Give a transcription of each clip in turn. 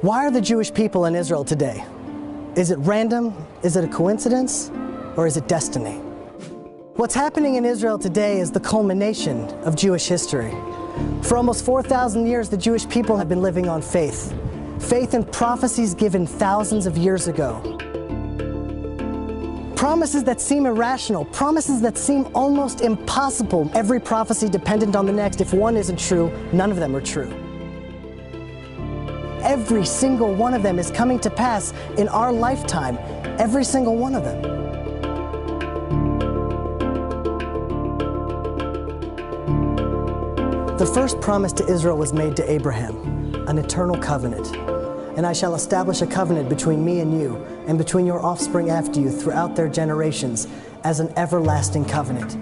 Why are the Jewish people in Israel today? Is it random? Is it a coincidence? Or is it destiny? What's happening in Israel today is the culmination of Jewish history. For almost 4,000 years, the Jewish people have been living on faith. Faith in prophecies given thousands of years ago. Promises that seem irrational, promises that seem almost impossible. Every prophecy dependent on the next. If one isn't true, none of them are true. Every single one of them is coming to pass in our lifetime. Every single one of them. The first promise to Israel was made to Abraham, an eternal covenant. And I shall establish a covenant between me and you, and between your offspring after you throughout their generations, as an everlasting covenant.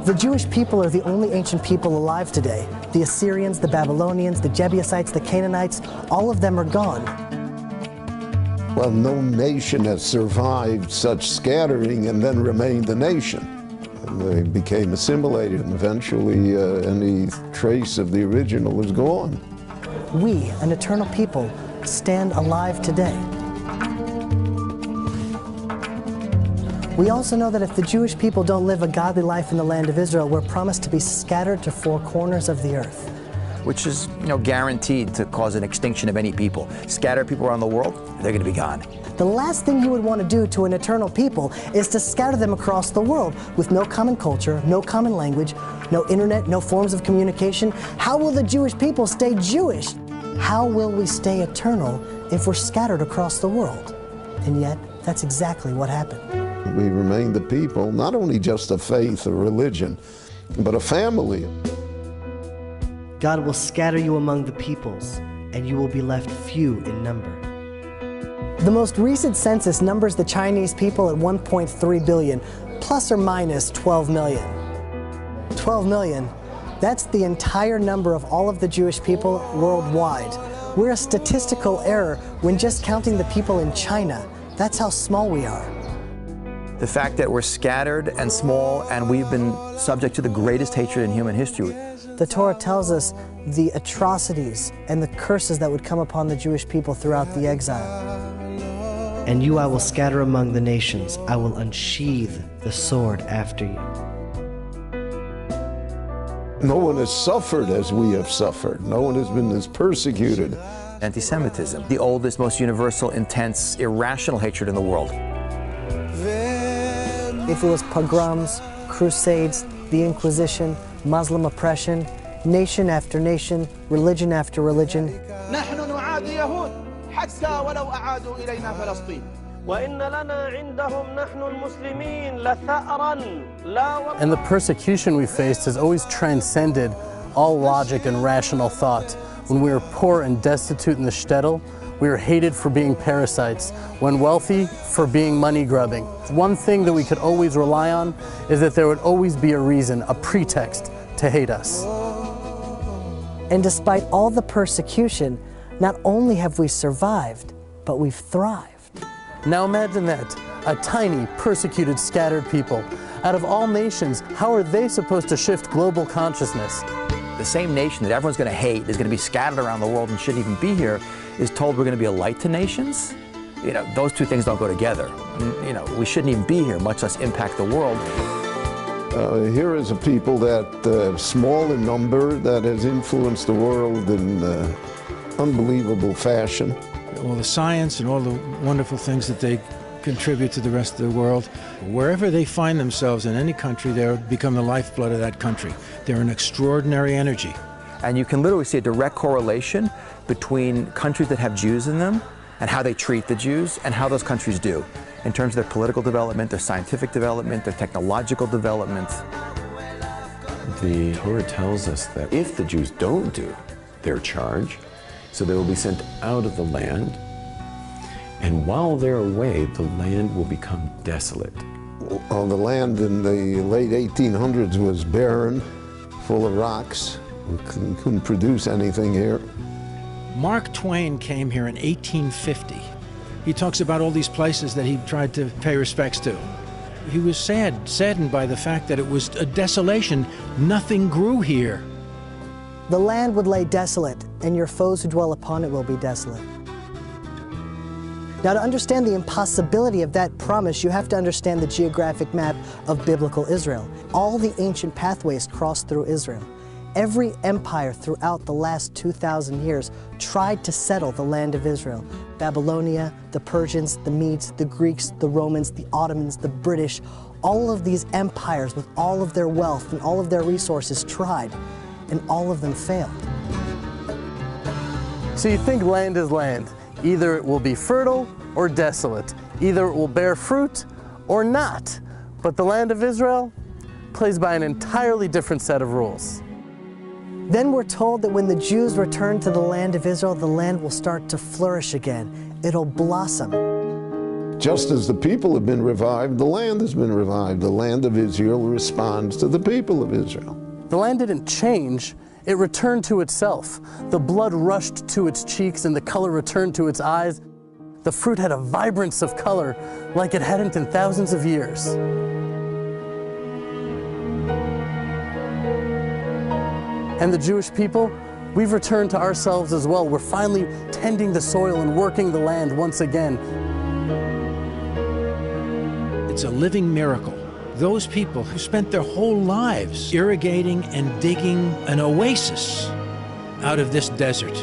The Jewish people are the only ancient people alive today. The Assyrians, the Babylonians, the Jebusites, the Canaanites, all of them are gone. Well, no nation has survived such scattering and then remained a nation. And they became assimilated, and eventually any trace of the original is gone. We, an eternal people, stand alive today. We also know that if the Jewish people don't live a godly life in the land of Israel, we're promised to be scattered to four corners of the earth. Which is, guaranteed to cause an extinction of any people. Scatter people around the world, they're going to be gone. The last thing you would want to do to an eternal people is to scatter them across the world with no common culture, no common language, no internet, no forms of communication. How will the Jewish people stay Jewish? How will we stay eternal if we're scattered across the world? And yet, that's exactly what happened. We remain the people, not only just a faith or religion, but a family. God will scatter you among the peoples, and you will be left few in number. The most recent census numbers the Chinese people at 1.3 billion, plus or minus 12 million. 12 million, that's the entire number of all of the Jewish people worldwide. We're a statistical error when just counting the people in China. That's how small we are. The fact that we're scattered and small, and we've been subject to the greatest hatred in human history. The Torah tells us the atrocities and the curses that would come upon the Jewish people throughout the exile. And you I will scatter among the nations. I will unsheathe the sword after you. No one has suffered as we have suffered. No one has been as persecuted. Anti-Semitism, the oldest, most universal, intense, irrational hatred in the world. If it was pogroms, crusades, the Inquisition, Muslim oppression, nation after nation, religion after religion. And the persecution we faced has always transcended all logic and rational thought. When we were poor and destitute in the shtetl, we were hated for being parasites. When wealthy, for being money grubbing. One thing that we could always rely on is that there would always be a reason, a pretext to hate us. And despite all the persecution, not only have we survived, but we've thrived. Now imagine that, a tiny, persecuted, scattered people. Out of all nations, how are they supposed to shift global consciousness? The same nation that everyone's going to hate, is going to be scattered around the world and shouldn't even be here, is told we're going to be a light to nations? Those two things don't go together. We shouldn't even be here, much less impact the world. Here is a people that, small in number, that has influenced the world in unbelievable fashion. All the science and all the wonderful things that they contribute to the rest of the world. Wherever they find themselves in any country, they become the lifeblood of that country. They're an extraordinary energy. And you can literally see a direct correlation between countries that have Jews in them and how they treat the Jews and how those countries do in terms of their political development, their scientific development, their technological development. The Torah tells us that if the Jews don't do their charge, so they will be sent out of the land, and while they're away, the land will become desolate. The land in the late 1800s was barren, full of rocks. We couldn't produce anything here. Mark Twain came here in 1850. He talks about all these places that he tried to pay respects to. He was saddened by the fact that it was a desolation. Nothing grew here. The land would lay desolate, and your foes who dwell upon it will be desolate. Now, to understand the impossibility of that promise, you have to understand the geographic map of biblical Israel. All the ancient pathways cross through Israel. Every empire throughout the last 2,000 years tried to settle the land of Israel. Babylonia, the Persians, the Medes, the Greeks, the Romans, the Ottomans, the British, all of these empires with all of their wealth and all of their resources tried, and all of them failed. So you think land is land. Either it will be fertile or desolate. Either it will bear fruit or not. But the land of Israel plays by an entirely different set of rules. Then we're told that when the Jews return to the land of Israel, the land will start to flourish again. It'll blossom. Just as the people have been revived, the land has been revived. The land of Israel responds to the people of Israel. The land didn't change, it returned to itself. The blood rushed to its cheeks and the color returned to its eyes. The fruit had a vibrance of color like it hadn't in thousands of years. And the Jewish people, we've returned to ourselves as well. We're finally tending the soil and working the land once again. It's a living miracle. Those people who spent their whole lives irrigating and digging an oasis out of this desert.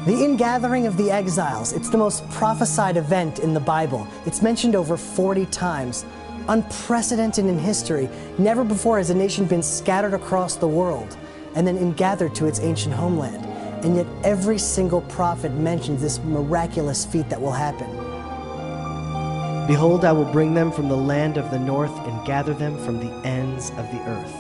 The ingathering of the exiles, it's the most prophesied event in the Bible. It's mentioned over 40 times. Unprecedented in history. Never before has a nation been scattered across the world and then ingathered to its ancient homeland. And yet every single prophet mentions this miraculous feat that will happen. Behold, I will bring them from the land of the north and gather them from the ends of the earth.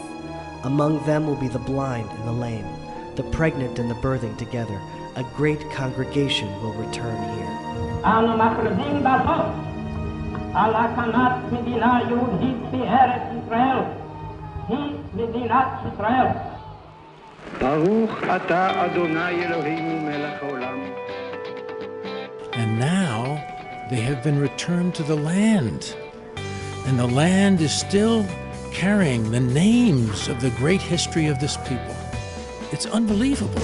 Among them will be the blind and the lame, the pregnant and the birthing together. A great congregation will return here. And now they have been returned to the land. And the land is still carrying the names of the great history of this people. It's unbelievable.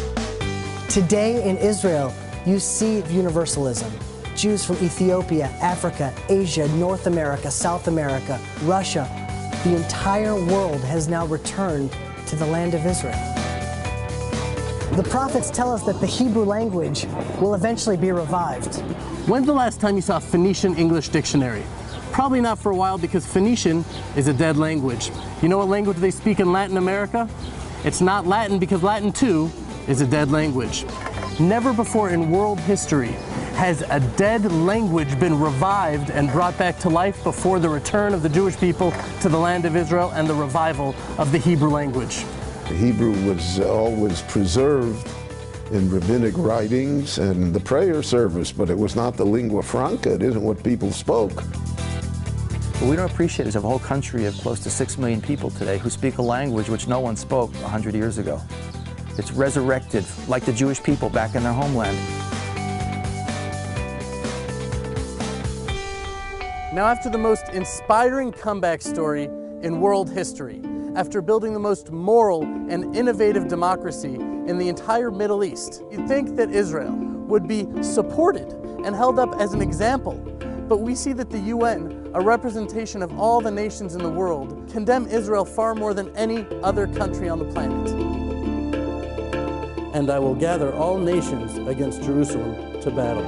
Today in Israel, you see universalism. Jews from Ethiopia, Africa, Asia, North America, South America, Russia, the entire world has now returned to the land of Israel. The prophets tell us that the Hebrew language will eventually be revived. When's the last time you saw a Phoenician English dictionary? Probably not for a while, because Phoenician is a dead language. You know what language they speak in Latin America? It's not Latin, because Latin too is a dead language. Never before in world history has a dead language been revived and brought back to life before the return of the Jewish people to the land of Israel and the revival of the Hebrew language. The Hebrew was always preserved in rabbinic writings and the prayer service, but it was not the lingua franca. It isn't what people spoke. What we don't appreciate is a whole country of close to 6 million people today who speak a language which no one spoke 100 years ago. It's resurrected, like the Jewish people back in their homeland. Now, after the most inspiring comeback story in world history, after building the most moral and innovative democracy in the entire Middle East, you'd think that Israel would be supported and held up as an example. But we see that the UN, a representation of all the nations in the world, condemn Israel far more than any other country on the planet. And I will gather all nations against Jerusalem to battle.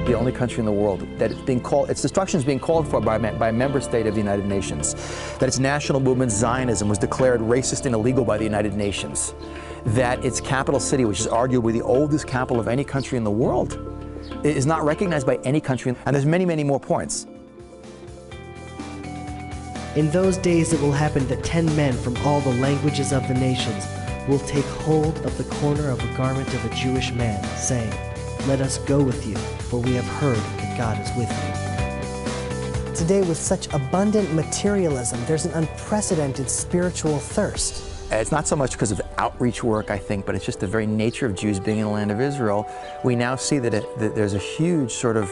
The only country in the world that it's being called, its destruction is being called for by a member state of the United Nations. That its national movement, Zionism, was declared racist and illegal by the United Nations. That its capital city, which is arguably the oldest capital of any country in the world, is not recognized by any country. And there's many, many more points. In those days it will happen that 10 men from all the languages of the nations will take hold of the corner of a garment of a Jewish man, saying, "Let us go with you, for we have heard that God is with you." today with such abundant materialism, there's an unprecedented spiritual thirst. It's not so much because of outreach work, I think, but it's just the very nature of Jews being in the land of Israel. We now see that there's a huge sort of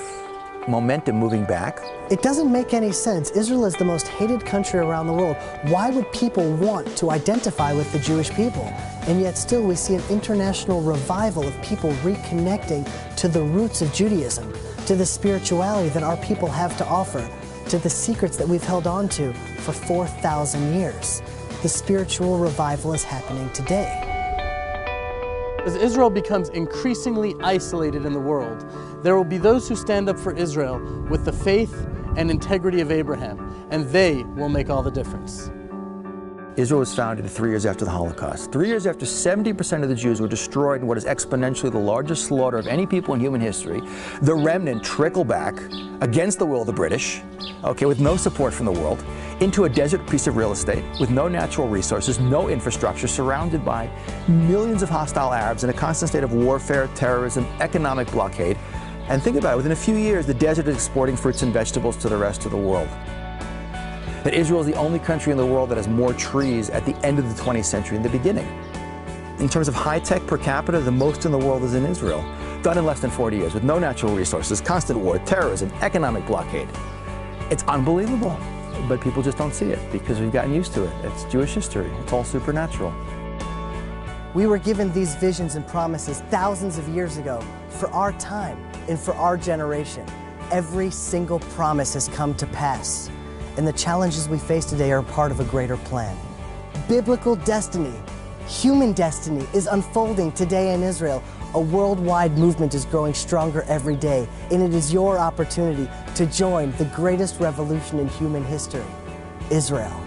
momentum moving back. It doesn't make any sense. Israel is the most hated country around the world. Why would people want to identify with the Jewish people? And yet still we see an international revival of people reconnecting to the roots of Judaism, to the spirituality that our people have to offer, to the secrets that we've held on to for 4,000 years. The spiritual revival is happening today. As Israel becomes increasingly isolated in the world, there will be those who stand up for Israel with the faith and integrity of Abraham, and they will make all the difference. Israel was founded 3 years after the Holocaust. 3 years after 70% of the Jews were destroyed in what is exponentially the largest slaughter of any people in human history, the remnant trickle back against the will of the British, okay, with no support from the world, into a desert piece of real estate with no natural resources, no infrastructure, surrounded by millions of hostile Arabs in a constant state of warfare, terrorism, economic blockade. And think about it, within a few years, the desert is exporting fruits and vegetables to the rest of the world. That Israel is the only country in the world that has more trees at the end of the 20th century than the beginning. In terms of high-tech per capita, the most in the world is in Israel, done in less than 40 years, with no natural resources, constant war, terrorism, economic blockade. It's unbelievable, but people just don't see it because we've gotten used to it. It's Jewish history. It's all supernatural. We were given these visions and promises thousands of years ago for our time and for our generation. Every single promise has come to pass, and the challenges we face today are part of a greater plan. Biblical destiny, human destiny is unfolding today in Israel. A worldwide movement is growing stronger every day, and it is your opportunity to join the greatest revolution in human history, Israel.